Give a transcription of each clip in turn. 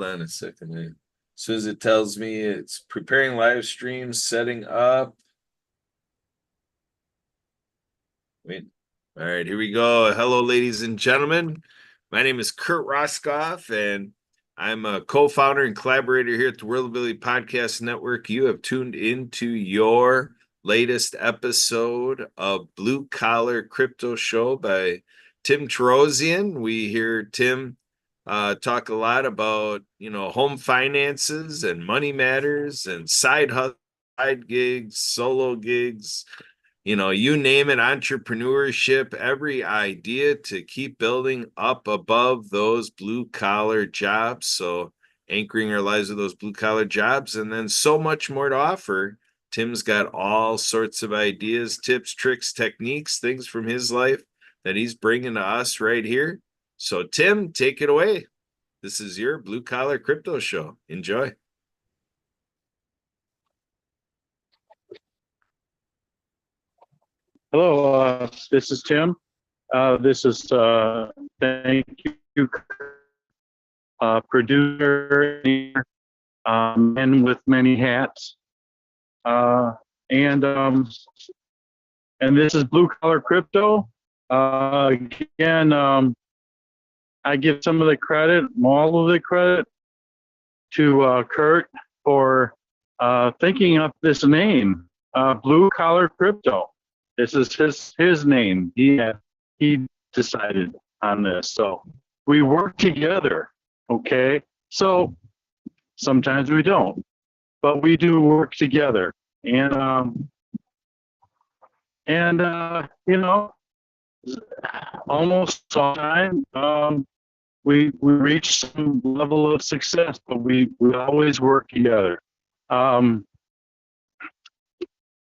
Hold on a second. As soon as it tells me it's preparing live streams, setting up. Wait. All right, here we go. Hello, ladies and gentlemen. My name is Kurt Roskoff, and I'm a co-founder and collaborator here at the World Ability Podcast Network. You have tuned into your latest episode of Blue Collar Crypto Show by Tim Tarosian. We hear Tim talk a lot about, home finances and money matters and side hustle, side gigs, solo gigs, you name it, entrepreneurship, every idea to keep building up above those blue collar jobs. So anchoring our lives with those blue collar jobs, and then so much more to offer. Tim's got all sorts of ideas, tips, tricks, techniques, things from his life that he's bringing to us right here. So Tim, take it away. This is your Blue Collar Crypto Show. Enjoy. Hello, this is Tim. Thank you, producer, and with many hats. And this is Blue Collar Crypto. Again, I give some of the credit, all of the credit, to Kurt for thinking up this name, Blue Collar Crypto. This is his name. He decided on this. So we work together. Okay. So sometimes we don't, but we do work together. And almost all time we reach some level of success, but we always work together.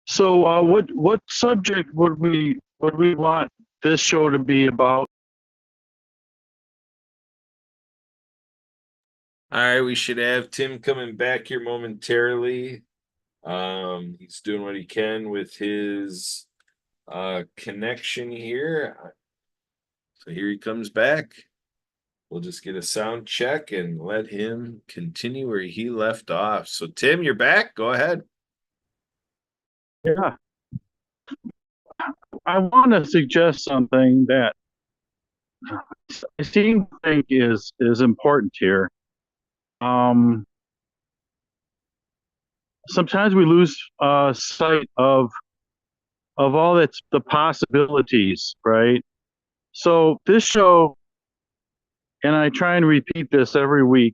So what subject would we want this show to be about? All right, we should have Tim coming back here momentarily. He's doing what he can with his connection here. So here he comes back. We'll just get a sound check and let him continue where he left off. So Tim, you're back. Go ahead. Yeah. I want to suggest something that I think is important here. Sometimes we lose sight of all that's the possibilities, right? So this show, and I try and repeat this every week,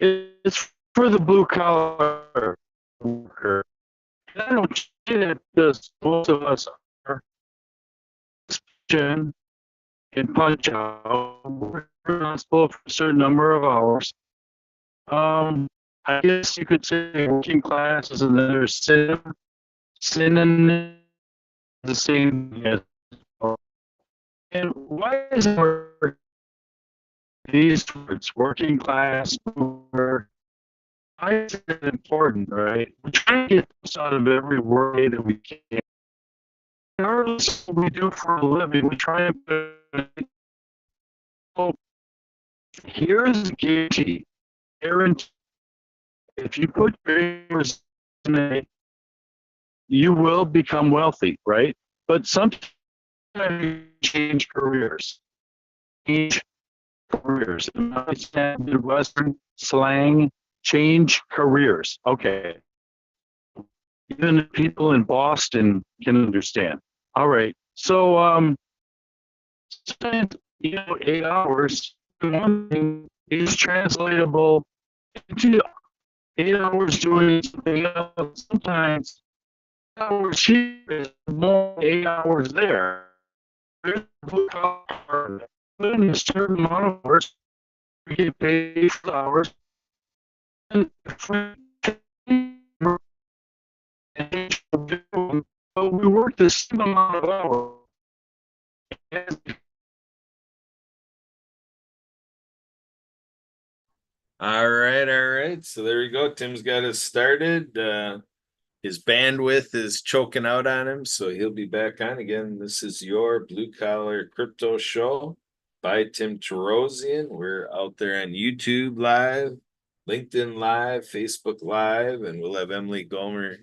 it's for the blue collar worker. And I don't say that because most of us are in punch out. We're responsible for a certain number of hours. I guess you could say working class is another synonym, the same as. And why is these words, working class, why is it important, right? We try to get this out of every word that we can. Regardless of what we do for a living, we try and here's the guarantee. If you put your hours in it, you will become wealthy, right? But sometimes you change careers. Midwestern slang, change careers. Okay. Even people in Boston can understand. All right. So, spend 8 hours. One thing is translatable into 8 hours doing something else. Sometimes 8 hours here is more than 8 hours there. There's put in a certain amount of hours, we get paid for hours. And but we work the same amount of hours. All right. So there you go. Tim's got us started. His bandwidth is choking out on him, so he'll be back on again. This is your Blue Collar Crypto Show. by Tim Terosian. We're out there on YouTube Live, LinkedIn Live, Facebook Live, and we'll have Emily Gomer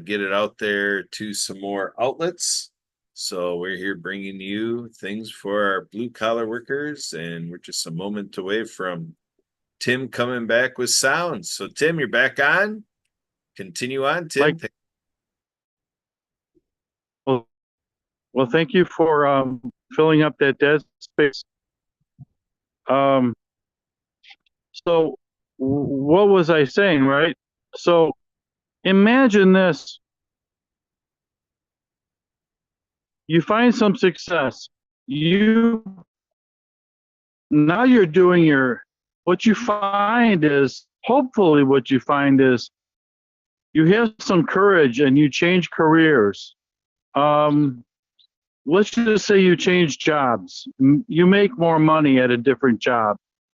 get it out there to some more outlets. So we're here bringing you things for our blue collar workers, and we're just a moment away from Tim coming back with sound. So Tim, you're back on. Continue on, Tim. Mike, well, thank you for filling up that dead space. Um, so what was I saying, right? So imagine this. You find some success. Now you're doing what you find is, hopefully what you find is you have some courage and you change careers. Let's just say you change jobs. You make more money at a different job.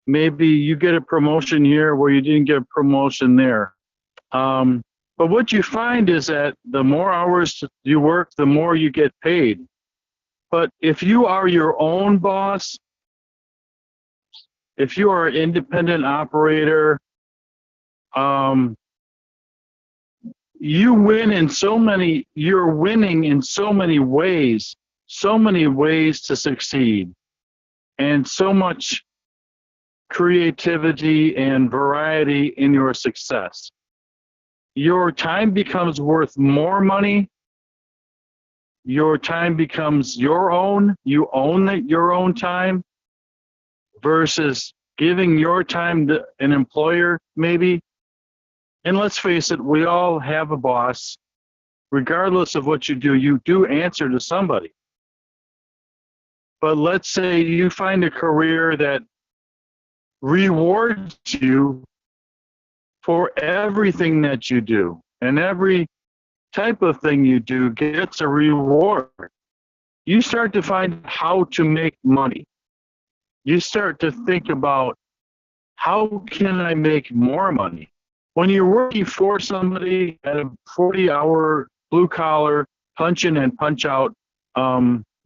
Maybe you get a promotion here where you didn't get a promotion there. But what you find is that the more hours you work, the more you get paid. But if you are your own boss, if you are an independent operator, you're winning in so many ways to succeed, and so much creativity and variety in your success. Your time becomes worth more money. Your time becomes your own. You own your own time versus giving your time to an employer, maybe. And let's face it, we all have a boss. Regardless of what you do answer to somebody. But let's say you find a career that rewards you for everything that you do, and every type of thing you do gets a reward. You start to find how to make money. You start to think about, how can I make more money? When you're working for somebody at a 40-hour blue collar, punch in and punch out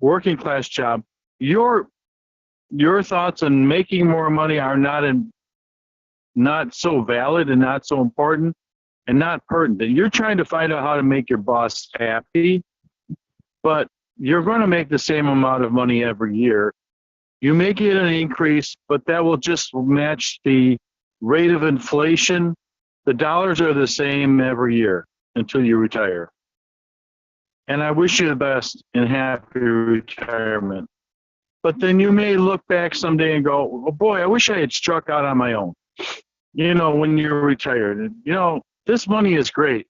working class job, your thoughts on making more money are not so valid and not so important and not pertinent. You're trying to find out how to make your boss happy, but you're going to make the same amount of money every year. You may get an increase, but that will just match the rate of inflation. The dollars are the same every year until you retire. And I wish you the best and happy retirement. But then you may look back someday and go, oh boy, I wish I had struck out on my own. When you're retired, this money is great.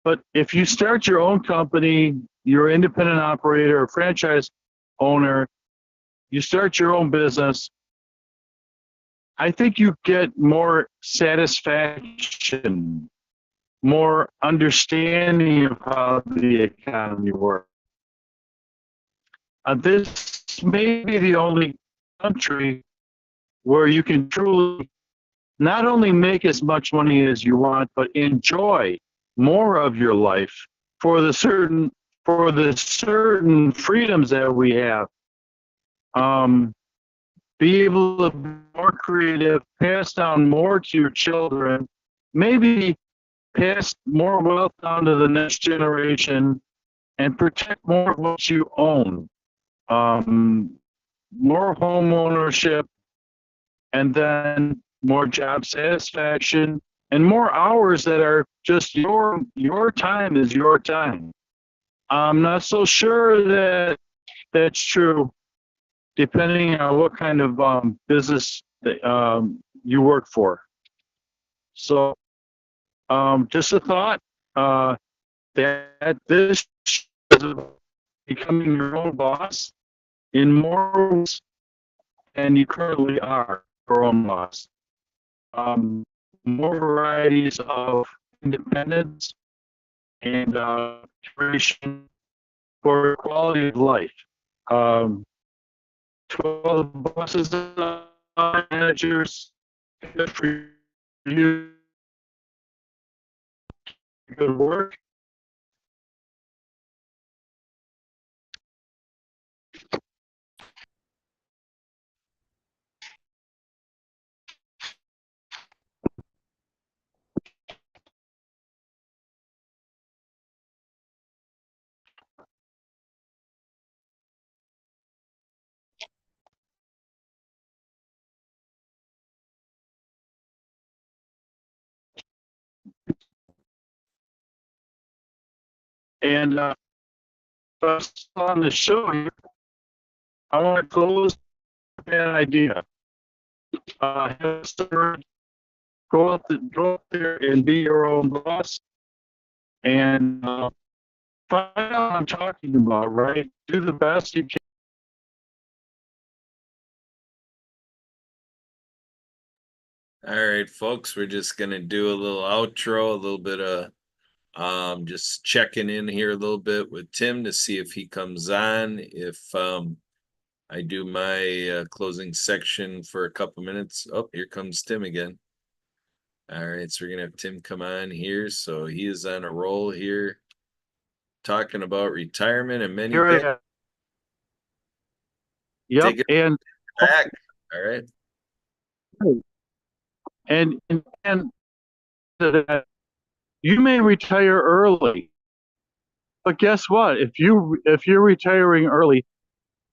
But if you start your own company, you're an independent operator, a franchise owner, you start your own business, I think you get more satisfaction, more understanding of how the economy works. This may be the only country where you can truly not only make as much money as you want, but enjoy more of your life for the certain freedoms that we have. Be able to be more creative, pass down more to your children, maybe pass more wealth down to the next generation, and protect more of what you own. More home ownership, and then more job satisfaction, and more hours that are just your time is your time. I'm not so sure that that's true, depending on what kind of business that, you work for. So just a thought that this is becoming your own boss in more ways than you currently are your own boss. More varieties of independence and creation for quality of life. 12 bosses and managers, good for you. Good work. And just on the show here, I want to close with that idea. Have someone go out there and be your own boss and find out what I'm talking about, right? Do the best you can. All right, folks, we're just gonna do a little outro, a little bit of just checking in here a little bit with Tim to see if he comes on. If I do my closing section for a couple minutes. Oh, here comes Tim again. All right, so we're gonna have Tim come on here. So he is on a roll here, talking about retirement and many Here things. I am. Yep, Take it and back. All right. and that you may retire early, but guess what? If you're retiring early,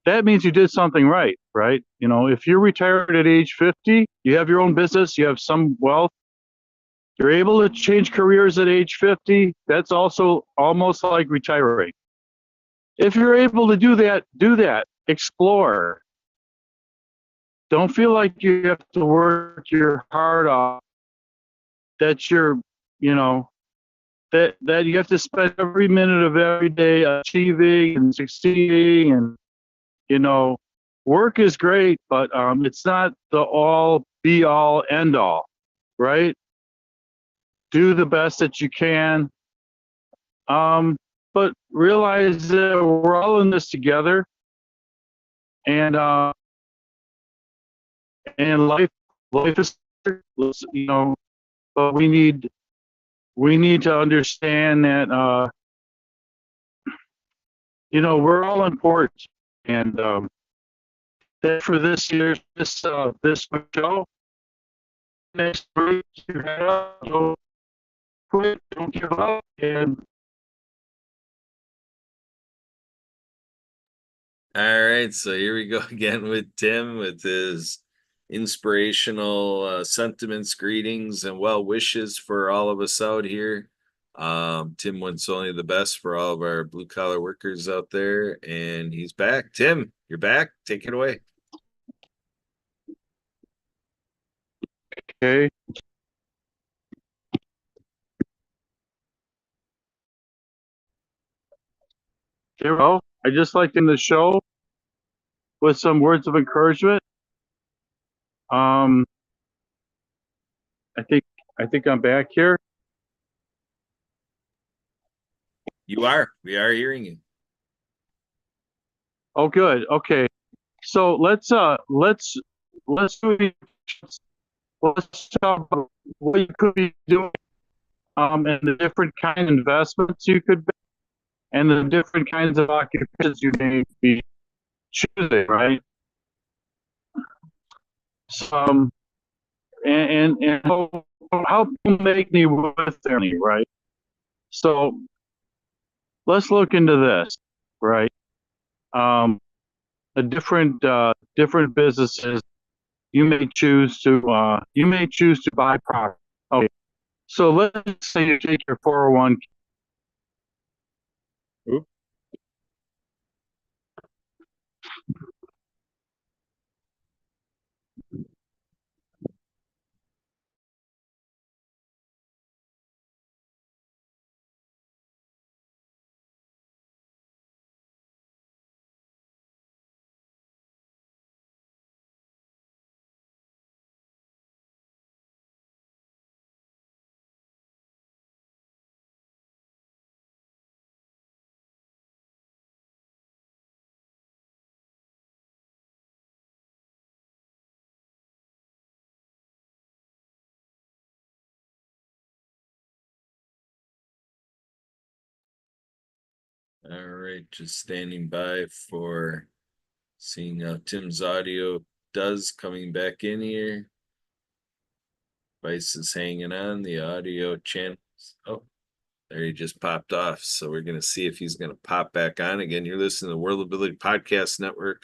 that means you did something right, right? You know, if you're retired at age 50, you have your own business, you have some wealth, you're able to change careers at age 50. That's also almost like retiring. If you're able to do that, do that. Explore. Don't feel like you have to work your heart off. That you're, you know, that you have to spend every minute of every day achieving and succeeding, and you know, work is great, but it's not the all be all end all, right? Do the best that you can, but realize that we're all in this together, and life is, you know, but we need to understand that you know, we're all important, and that for this year's this show, next week you head up, don't quit, don't give up, and All right, so here we go again with Tim with his inspirational sentiments, greetings, and well wishes for all of us out here. Tim wants only the best for all of our blue collar workers out there, and he's back. Tim, you're back. Take it away. okay. Well, I just like in the show with some words of encouragement. Um, I think I think I'm back here. You are. We are hearing you. Oh, good. Okay, so let's do let's talk about what you could be doing, and the different kind of investments you could, and the different kinds of occupations you may be choosing, right? So, and how people make me with their money, right? So let's look into this, right? The different businesses you may choose to buy property. Okay, so let's say you take your 401. Oops. All right, just standing by for seeing how Tim's audio does coming back in here. Device is hanging on the audio channels. Oh, there he just popped off. So we're going to see if he's going to pop back on again. You're listening to the World Ability Podcast Network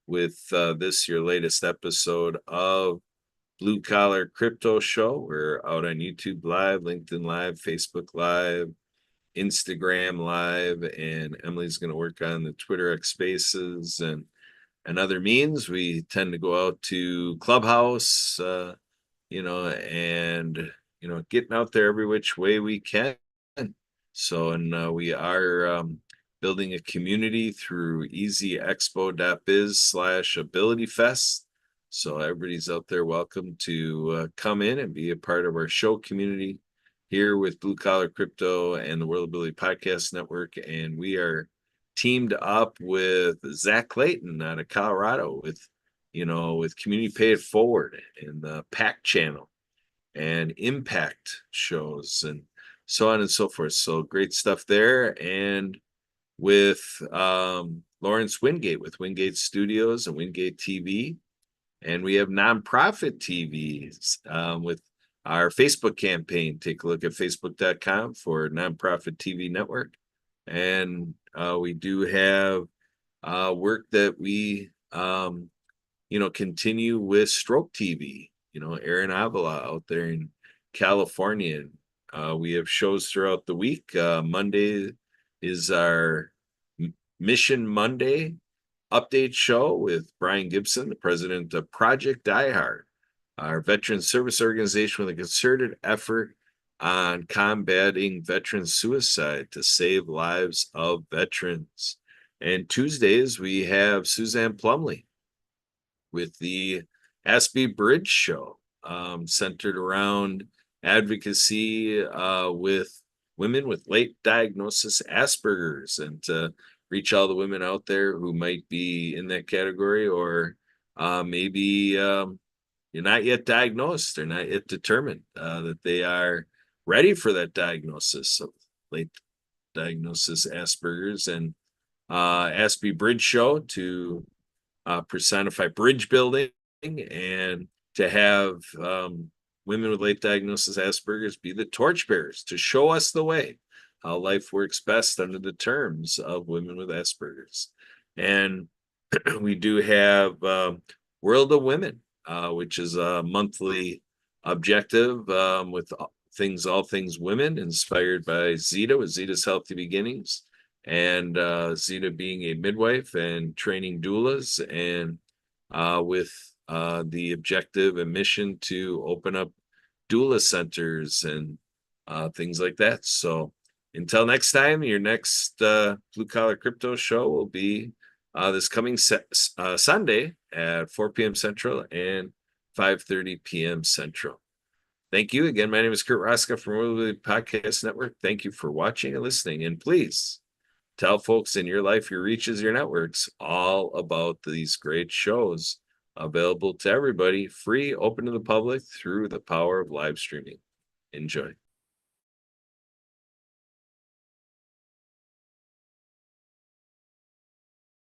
with this, your latest episode of Blue Collar Crypto Show. We're out on YouTube Live, LinkedIn Live, Facebook Live, Instagram Live, and Emily's going to work on the Twitter X Spaces and other means. We tend to go out to Clubhouse, and getting out there every which way we can. So, and we are building a community through easyexpo.biz/abilityfest. So everybody's out there welcome to come in and be a part of our show community here with Blue Collar Crypto and the World Ability Podcast Network. And we are teamed up with Zach Clayton out of Colorado with Community Pay It Forward and the PAC channel and impact shows and so on and so forth. So great stuff there. And with Lawrence Wingate with Wingate Studios and Wingate TV. And we have nonprofit TVs with our Facebook campaign. Take a look at facebook.com for Nonprofit TV Network. And we do have work that we, continue with Stroke TV. Aaron Avila out there in California. We have shows throughout the week. Monday is our Mission Monday update show with Brian Gibson, the president of Project Die Hard, our veteran service organization with a concerted effort on combating veteran suicide to save lives of veterans. And Tuesdays, we have Suzanne Plumley with the Aspie Bridge Show, centered around advocacy with women with late diagnosis Asperger's, and to reach all the women out there who might be in that category, or maybe you're not yet diagnosed or not yet determined that they are ready for that diagnosis of late diagnosis Asperger's. And Aspie Bridge Show to personify bridge building and to have women with late diagnosis Asperger's be the torchbearers to show us the way how life works best under the terms of women with Asperger's. And we do have World of Women, which is a monthly objective with all things women, inspired by Zita with Zita's Healthy Beginnings, and Zita being a midwife and training doulas, and with the objective and mission to open up doula centers and things like that. So until next time, your next Blue Collar Crypto show will be this coming Sunday at 4 p.m. Central and 5:30 p.m. Central. Thank you. Again, my name is Kurt Roska from World Ability Podcast Network. Thank you for watching and listening. And please tell folks in your life, your reaches, your networks, all about these great shows available to everybody, free, open to the public through the power of live streaming. Enjoy.